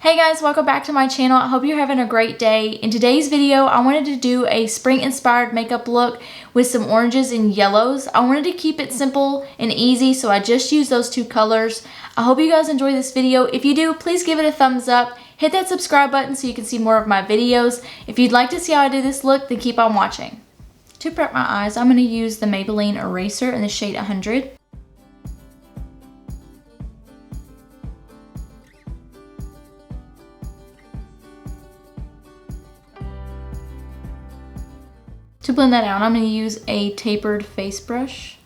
Hey guys, welcome back to my channel. I hope you're having a great day. In today's video, I wanted to do a spring inspired makeup look with some oranges and yellows. I wanted to keep it simple and easy, so I just used those two colors. I hope you guys enjoy this video. If you do, please give it a thumbs up. Hit that subscribe button so you can see more of my videos. If you'd like to see how I do this look, then keep on watching. To prep my eyes, I'm going to use the Maybelline eraser in the shade 100. To blend that out, I'm going to use a tapered face brush.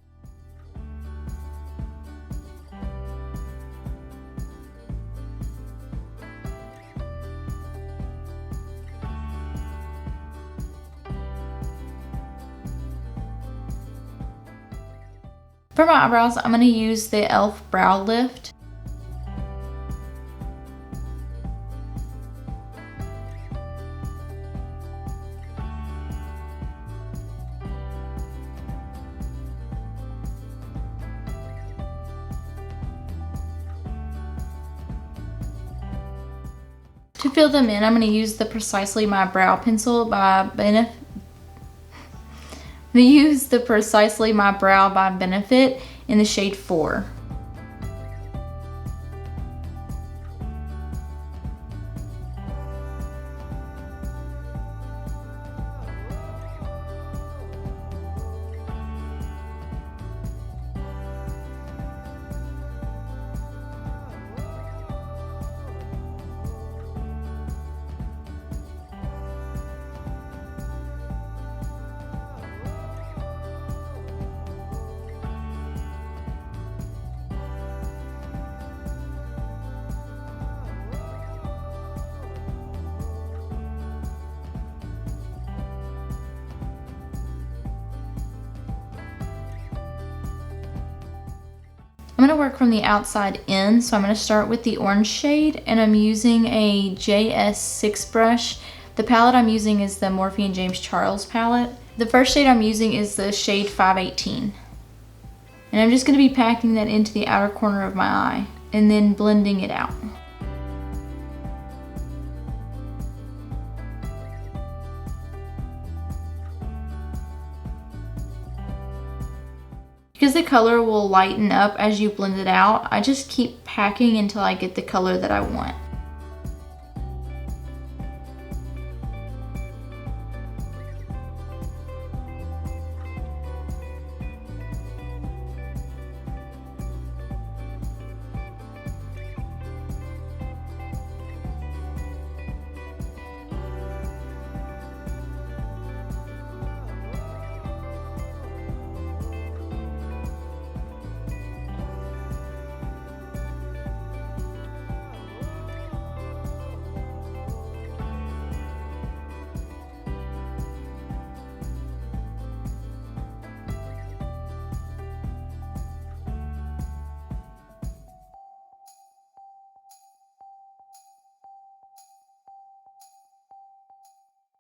For my eyebrows, I'm going to use the e.l.f. Brow Lift. To fill them in, I'm going to use the Precisely My Brow Pencil by Benefit. In the shade 4. I'm going to work from the outside in, so I'm going to start with the orange shade, and I'm using a JS6 brush. The palette I'm using is the Morphe James Charles palette. The first shade I'm using is the shade 518. And I'm just going to be packing that into the outer corner of my eye, and then blending it out. Because the color will lighten up as you blend it out, I just keep packing until I get the color that I want.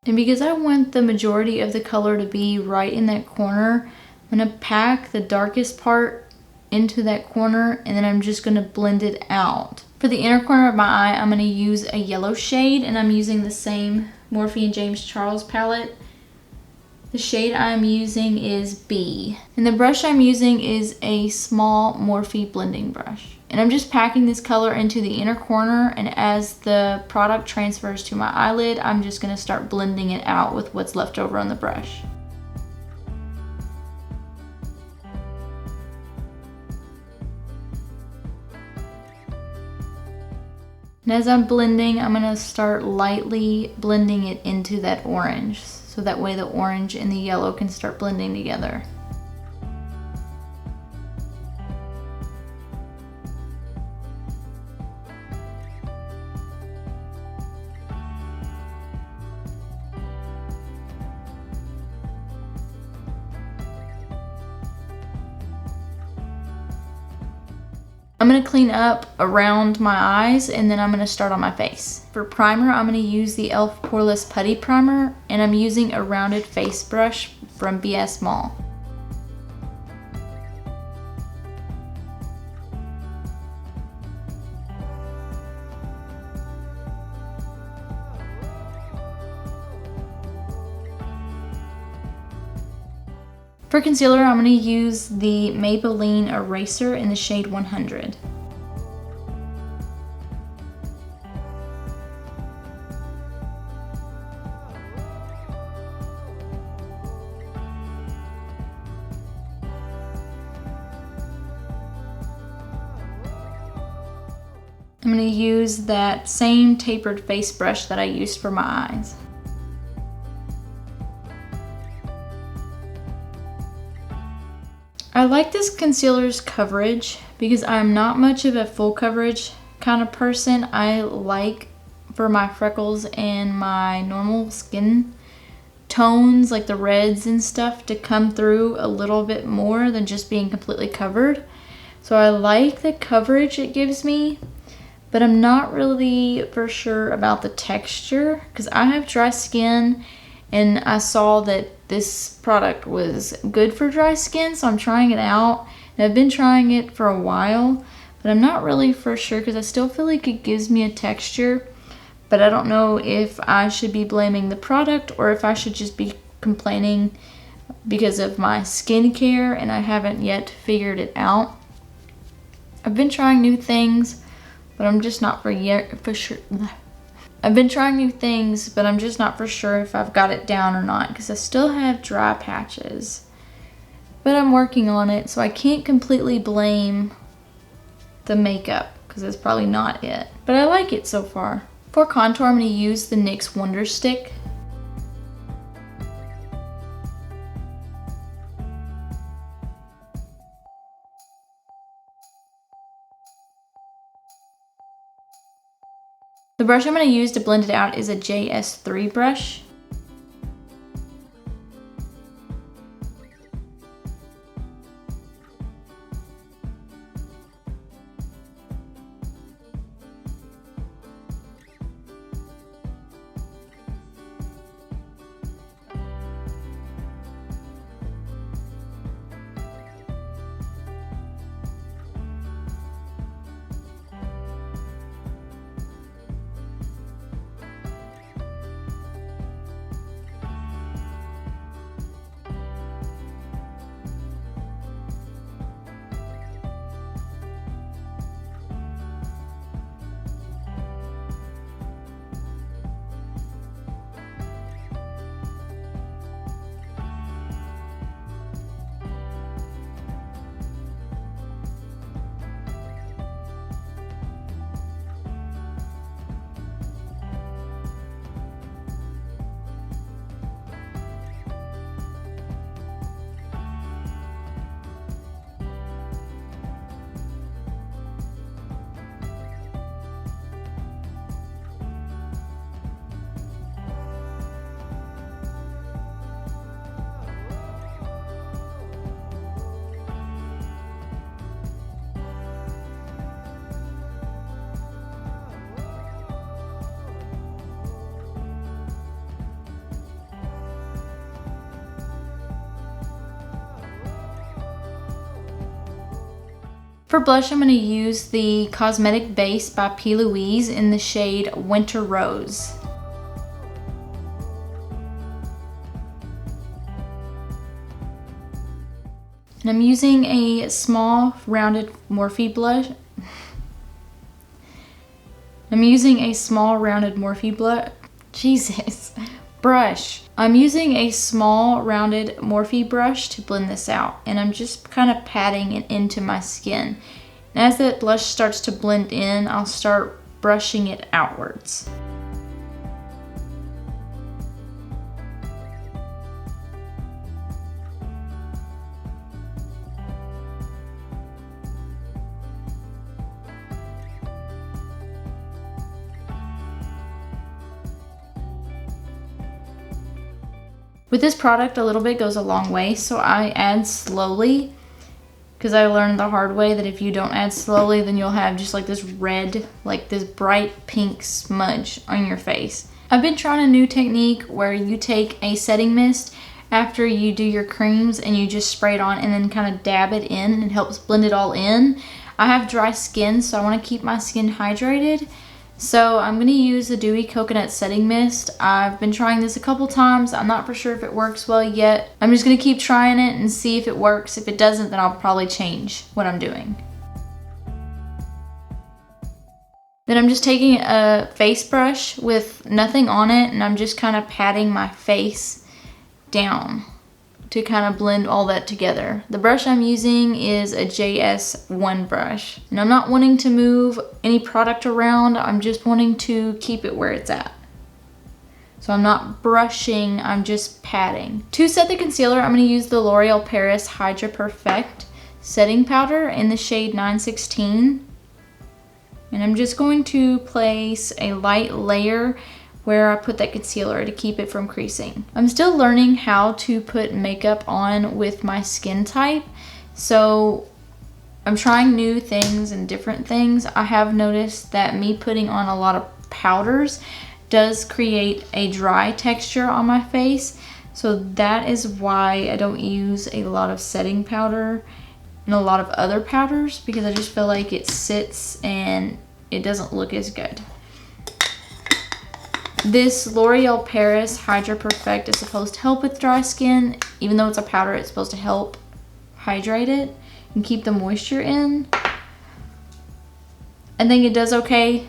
And because I want the majority of the color to be right in that corner, I'm going to pack the darkest part into that corner, and then I'm just going to blend it out. For the inner corner of my eye, I'm going to use a yellow shade, and I'm using the same Morphe James Charles palette. The shade I'm using is B. And the brush I'm using is a small Morphe blending brush. And I'm just packing this color into the inner corner, and as the product transfers to my eyelid, I'm just going to start blending it out with what's left over on the brush. And as I'm blending, I'm going to start lightly blending it into that orange, so that way the orange and the yellow can start blending together. I'm going to clean up around my eyes, and then I'm going to start on my face. For primer, I'm going to use the e.l.f. Poreless Putty Primer, and I'm using a rounded face brush from BS Mall. For concealer, I'm going to use the Maybelline Eraser in the shade 100. I'm going to use that same tapered face brush that I used for my eyes. I like this concealer's coverage because I'm not much of a full coverage kind of person. I like for my freckles and my normal skin tones, like the reds and stuff, to come through a little bit more than just being completely covered. So I like the coverage it gives me, but I'm not really for sure about the texture because I have dry skin and I saw that this product was good for dry skin, so I'm trying it out. And I've been trying it for a while, but I'm not really for sure because I still feel like it gives me a texture, but I don't know if I should be blaming the product or if I should just be complaining because of my skincare and I haven't yet figured it out. I've been trying new things, but I'm just not for sure. I've been trying new things, but I'm just not for sure if I've got it down or not because I still have dry patches. But I'm working on it, so I can't completely blame the makeup because it's probably not it. But I like it so far. For contour, I'm going to use the NYX Wonderstick. The brush I'm going to use to blend it out is a JS3 brush. For blush, I'm going to use the Cosmetic base by PLouise in the shade Winter Rose. And I'm using a small rounded Morphe blush. I'm using a small rounded Morphe brush. I'm using a small rounded Morphe brush to blend this out, and I'm just kind of patting it into my skin. And as that blush starts to blend in, I'll start brushing it outwards. With this product, a little bit goes a long way, so I add slowly because I learned the hard way that if you don't add slowly, then you'll have just like this red, like this bright pink smudge on your face. I've been trying a new technique where you take a setting mist after you do your creams and you just spray it on and then kind of dab it in, and it helps blend it all in. I have dry skin, so I want to keep my skin hydrated. So I'm going to use the Dewy Coconut Setting Mist. I've been trying this a couple times. I'm not for sure if it works well yet. I'm just going to keep trying it and see if it works. If it doesn't, then I'll probably change what I'm doing. Then I'm just taking a face brush with nothing on it, and I'm just kind of patting my face down to kind of blend all that together. The brush I'm using is a JS1 brush, and I'm not wanting to move any product around. I'm just wanting to keep it where it's at. So I'm not brushing, I'm just patting. To set the concealer, I'm going to use the L'Oreal Paris Hydra Perfect setting powder in the shade 916. And I'm just going to place a light layer where I put that concealer to keep it from creasing. I'm still learning how to put makeup on with my skin type, so I'm trying new things and different things. I have noticed that me putting on a lot of powders does create a dry texture on my face, so that is why I don't use a lot of setting powder and a lot of other powders, because I just feel like it sits and it doesn't look as good. This L'Oreal Paris Hydra Perfect is supposed to help with dry skin. Even though it's a powder, it's supposed to help hydrate it and keep the moisture in. I think it does okay.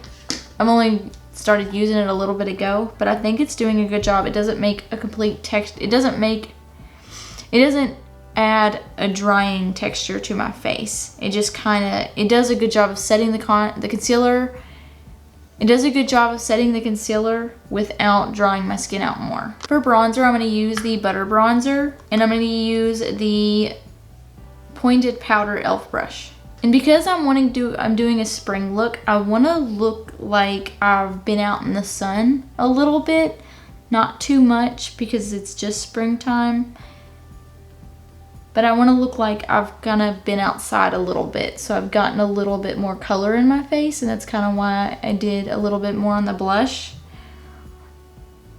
I've only started using it a little bit ago, but I think it's doing a good job. It doesn't make a complete text. It doesn't add a drying texture to my face. It just it does a good job of setting the concealer. It does a good job of setting the concealer without drying my skin out more. For bronzer, I'm going to use the Butter Bronzer, and I'm going to use the Pointed Powder e.l.f. brush. And because I'm doing a spring look, I want to look like I've been out in the sun a little bit. Not too much because it's just springtime. But I want to look like I've kind of been outside a little bit. So I've gotten a little bit more color in my face, and that's kind of why I did a little bit more on the blush.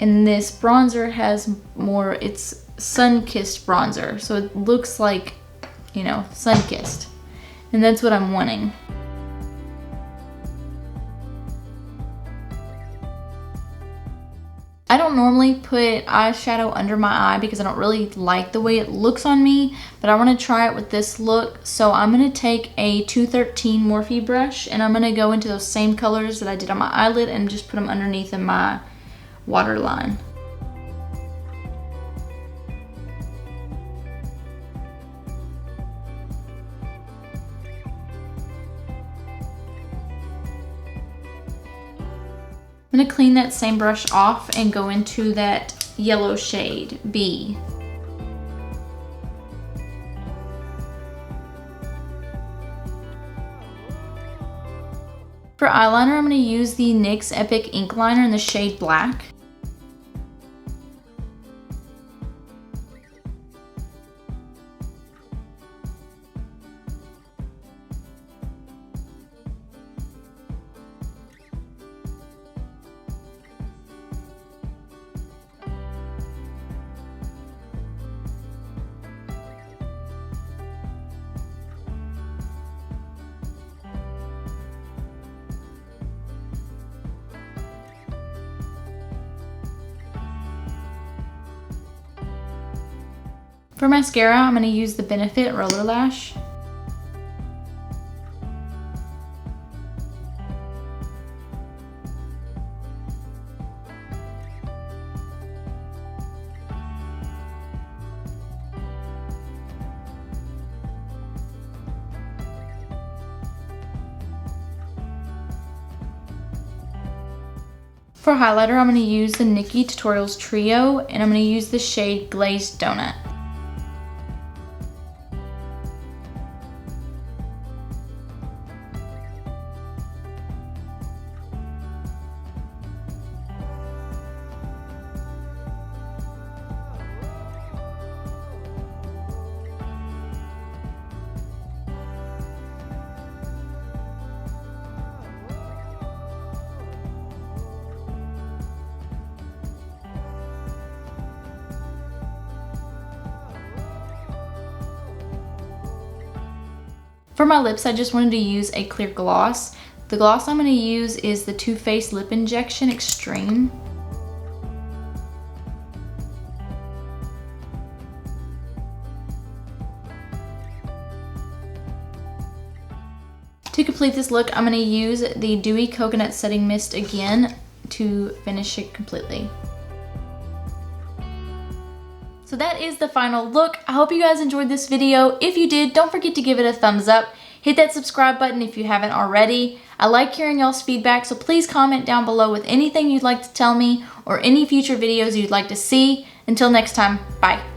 And this bronzer has more, it's Sunkissed bronzer. So it looks like, you know, Sunkissed. And that's what I'm wanting. I don't normally put eyeshadow under my eye because I don't really like the way it looks on me, but I want to try it with this look. So I'm going to take a 213 Morphe brush, and I'm going to go into those same colors that I did on my eyelid and just put them underneath in my waterline. I'm going to clean that same brush off and go into that yellow shade, B. For eyeliner, I'm going to use the NYX Epic Ink Liner in the shade Black. For mascara, I'm going to use the Benefit Roller Lash. For highlighter, I'm going to use the Nikkitutorials Trio, and I'm going to use the shade Glazed Donut. For my lips, I just wanted to use a clear gloss. The gloss I'm going to use is the Too Faced Lip Injection Extreme. To complete this look, I'm going to use the Dewy Coconut Setting Mist again to finish it completely. So that is the final look. I hope you guys enjoyed this video. If you did, don't forget to give it a thumbs up. Hit that subscribe button if you haven't already. I like hearing y'all's feedback, so please comment down below with anything you'd like to tell me or any future videos you'd like to see. Until next time, bye.